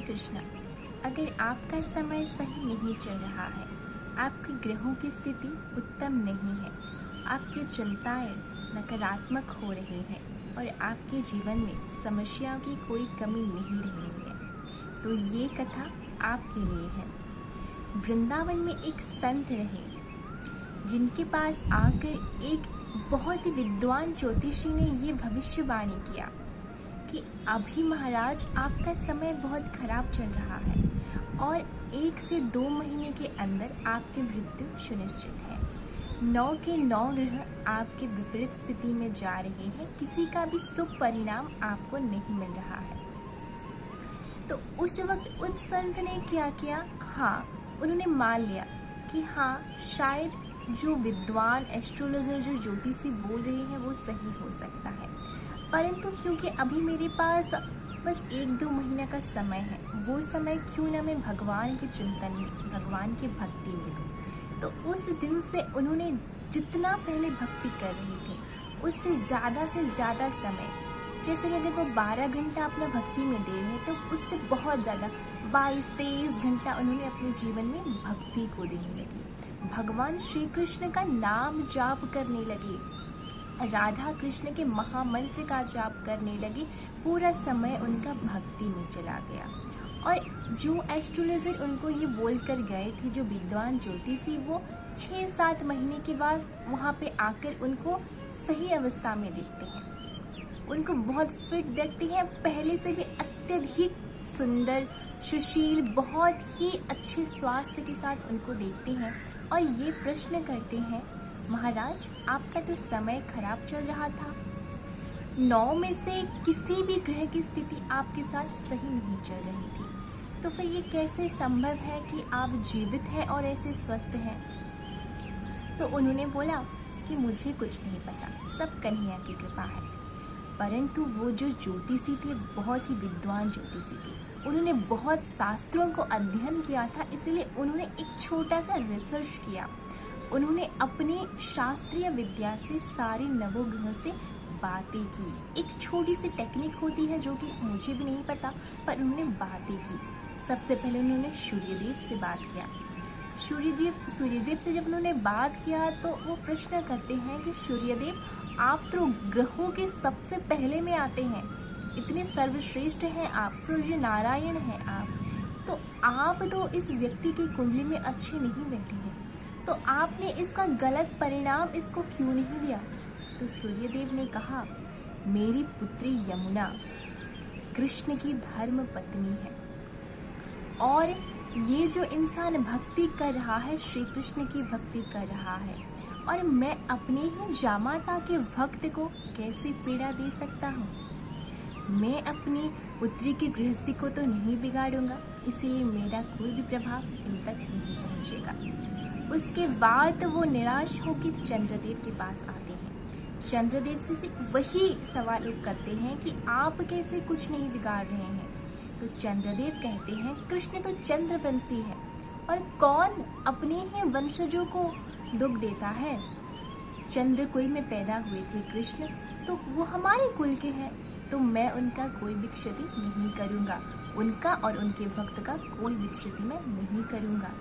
कृष्ण, अगर आपका समय सही नहीं चल रहा है, आपके ग्रहों की स्थिति उत्तम नहीं है, आपकी चिंताएं नकारात्मक हो रही हैं और आपके जीवन में समस्याओं की कोई कमी नहीं रही है, तो ये कथा आपके लिए है। वृंदावन में एक संत रहे जिनके पास आकर एक बहुत ही विद्वान ज्योतिषी ने ये भविष्यवाणी किया कि अभी महाराज आपका समय बहुत खराब चल रहा है और 1 से 2 महीने के अंदर आपकी मृत्यु सुनिश्चित है। 9 के 9 ग्रह आपके विपरीत स्थिति में जा रहे हैं, किसी का भी शुभ परिणाम आपको नहीं मिल रहा है। तो उस वक्त उस संत ने क्या किया, उन्होंने मान लिया कि शायद जो विद्वान एस्ट्रोलॉजर जो ज्योतिषी बोल रहे हैं वो सही हो सकता है, परंतु क्योंकि अभी मेरे पास बस 1-2 महीना का समय है, वो समय क्यों ना मैं भगवान के चिंतन में, भगवान की भक्ति में दूँ। तो उस दिन से उन्होंने जितना पहले भक्ति कर रहे थे उससे ज़्यादा से ज़्यादा समय, जैसे कि अगर वो 12 घंटा अपना भक्ति में दे रहे हैं तो उससे बहुत ज़्यादा 22-23 घंटा उन्होंने अपने जीवन में भक्ति को देने लगी। भगवान श्री कृष्ण का नाम जाप करने लगे, राधा कृष्ण के महामंत्र का जाप करने लगे, पूरा समय उनका भक्ति में चला गया। और जो एस्ट्रोलॉजर उनको ये बोल कर गए थे, जो विद्वान ज्योतिषी, वो 6-7 महीने के बाद वहाँ पे आकर उनको सही अवस्था में देखते हैं, उनको बहुत फिट देखते हैं, पहले से भी अत्यधिक सुंदर, सुशील, बहुत ही अच्छे स्वास्थ्य के साथ उनको देखते हैं और ये प्रश्न करते हैं, महाराज आपका तो समय खराब चल रहा था, 9 में से किसी भी ग्रह की स्थिति आपके साथ सही नहीं चल रही थी, तो फिर ये कैसे संभव है कि आप जीवित हैं और ऐसे स्वस्थ हैं। तो उन्होंने बोला कि मुझे कुछ नहीं पता, सब कन्हैया की कृपा है। परंतु वो जो ज्योतिषी थे बहुत ही विद्वान ज्योतिषी थे, उन्होंने बहुत शास्त्रों को अध्ययन किया था, इसलिए उन्होंने एक छोटा सा रिसर्च किया। उन्होंने अपनी शास्त्रीय विद्या से सारे नवोग्रहों से बातें की। एक छोटी सी टेक्निक होती है जो कि मुझे भी नहीं पता, पर उन्होंने बातें की। सबसे पहले उन्होंने सूर्यदेव से बात किया। सूर्यदेव से जब उन्होंने बात किया तो वो प्रश्न करते हैं कि सूर्यदेव, आप तो ग्रहों के सबसे पहले में आते हैं, इतने सर्वश्रेष्ठ हैं आप, सूर्य नारायण हैं आप तो इस व्यक्ति की कुंडली में अच्छे नहीं बैठे हैं, तो आपने इसका गलत परिणाम इसको क्यों नहीं दिया। तो सूर्यदेव ने कहा, मेरी पुत्री यमुना कृष्ण की धर्म पत्नी है और ये जो इंसान भक्ति कर रहा है, श्री कृष्ण की भक्ति कर रहा है, और मैं अपने ही जामाता के भक्त को कैसे पीड़ा दे सकता हूँ। मैं अपनी पुत्री की गृहस्थी को तो नहीं बिगाड़ूंगा, इसीलिए मेरा कोई भी प्रभाव इन तक नहीं पहुँचेगा। उसके बाद वो निराश होकर चंद्रदेव के पास आते हैं। चंद्रदेव से वही सवाल करते हैं कि आप कैसे कुछ नहीं बिगाड़ रहे हैं। तो चंद्रदेव कहते हैं, कृष्ण तो चंद्रवंशी है और कौन अपने ही वंशजों को दुख देता है। चंद्र कुल में पैदा हुए थे कृष्ण, तो वो हमारे कुल के हैं, तो मैं उनका कोई भी क्षति नहीं करूँगा, उनका और उनके भक्त का कोई भी क्षति मैं नहीं करूँगा।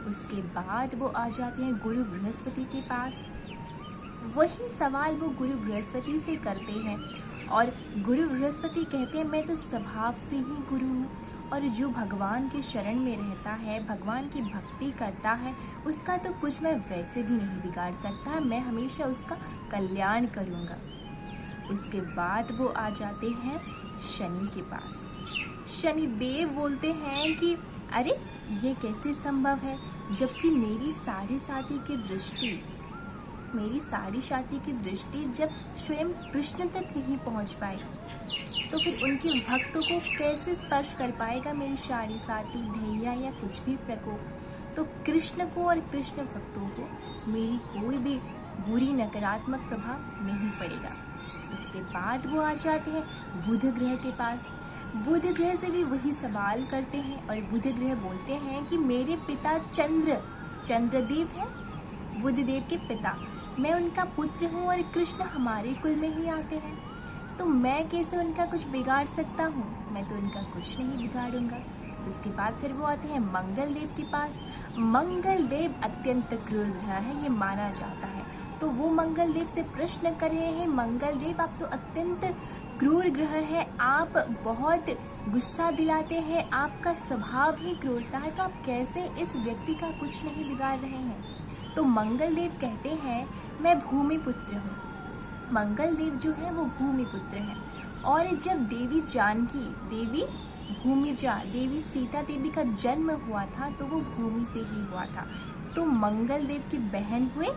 उसके बाद वो आ जाते हैं गुरु बृहस्पति के पास। वही सवाल वो गुरु बृहस्पति से करते हैं और गुरु बृहस्पति कहते हैं, मैं तो स्वभाव से ही गुरु हूँ और जो भगवान के शरण में रहता है, भगवान की भक्ति करता है, उसका तो कुछ मैं वैसे भी नहीं बिगाड़ सकता, मैं हमेशा उसका कल्याण करूँगा। उसके बाद वो आ जाते हैं शनि के पास। शनिदेव बोलते हैं कि अरे ये कैसे संभव है, जबकि मेरी साढ़े साथी की दृष्टि जब स्वयं कृष्ण तक नहीं पहुंच पाई, तो फिर उनके भक्तों को कैसे स्पर्श कर पाएगा मेरी साढ़े साथी, ढैया या कुछ भी प्रकोप। तो कृष्ण को और कृष्ण भक्तों को मेरी कोई भी बुरी नकारात्मक प्रभाव नहीं पड़ेगा। उसके बाद वो आ जाते हैं बुध ग्रह के पास। बुध ग्रह से भी वही सवाल करते हैं और बुध ग्रह बोलते हैं कि मेरे पिता चंद्रदेव है, बुधदेव के पिता, मैं उनका पुत्र हूँ और कृष्ण हमारे कुल में ही आते हैं, तो मैं कैसे उनका कुछ बिगाड़ सकता हूँ, मैं तो उनका कुछ नहीं बिगाड़ूंगा। उसके बाद फिर वो आते हैं मंगल देव के पास। मंगल देव अत्यंत क्रूर ग्रह है, ये माना जाता है। तो वो मंगल देव से प्रश्न कर रहे हैं, मंगल देव आप तो अत्यंत क्रूर ग्रह है, आप बहुत गुस्सा दिलाते हैं, आपका स्वभाव ही क्रूरता है, तो आप कैसे इस व्यक्ति का कुछ नहीं बिगाड़ रहे हैं। तो मंगल देव कहते हैं मैं भूमि पुत्र हूँ। मंगल देव जो है वो भूमि पुत्र है। और जब देवी जानकी, देवी भूमिजा, देवी सीता देवी का जन्म हुआ था तो वो भूमि से ही हुआ था। तो मंगल देव की बहन हुए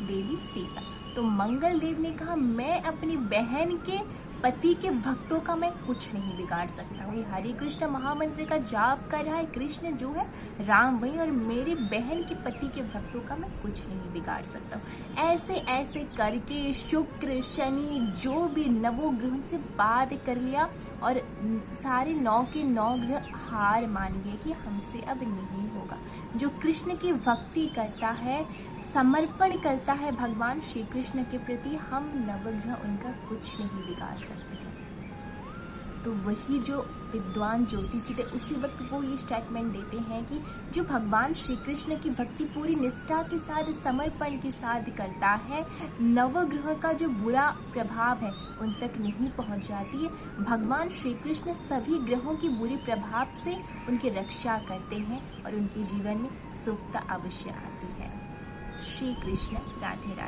देवी सीता। तो मंगल देव ने कहा मैं अपनी बहन के पति के भक्तों का मैं कुछ नहीं बिगाड़ सकता हूँ। ये हरे कृष्ण महामंत्र का जाप कर रहा है कृष्ण जो है राम वही, और मेरे बहन के पति के भक्तों का मैं कुछ नहीं बिगाड़ सकता हूँ। ऐसे ऐसे करके शुक्र शनि जो भी नवों ग्रहों से बात कर लिया और सारे 9 के 9 ग्रह हार मान गए कि हमसे अब नहीं होगा। जो कृष्ण की भक्ति करता है, समर्पण करता है भगवान श्री कृष्ण के प्रति, हम नवग्रह उनका कुछ नहीं बिगाड़ सकते हैं। तो वही जो विद्वान ज्योतिषी थे उसी वक्त वो ये स्टेटमेंट देते हैं कि जो भगवान श्री कृष्ण की भक्ति पूरी निष्ठा के साथ, समर्पण के साथ करता है, नवग्रह का जो बुरा प्रभाव है उन तक नहीं पहुंच जाती है। भगवान श्री कृष्ण सभी ग्रहों की बुरे प्रभाव से उनकी रक्षा करते हैं और उनके जीवन में सुखता अवश्य आती है। श्री कृष्ण, राधे राधे।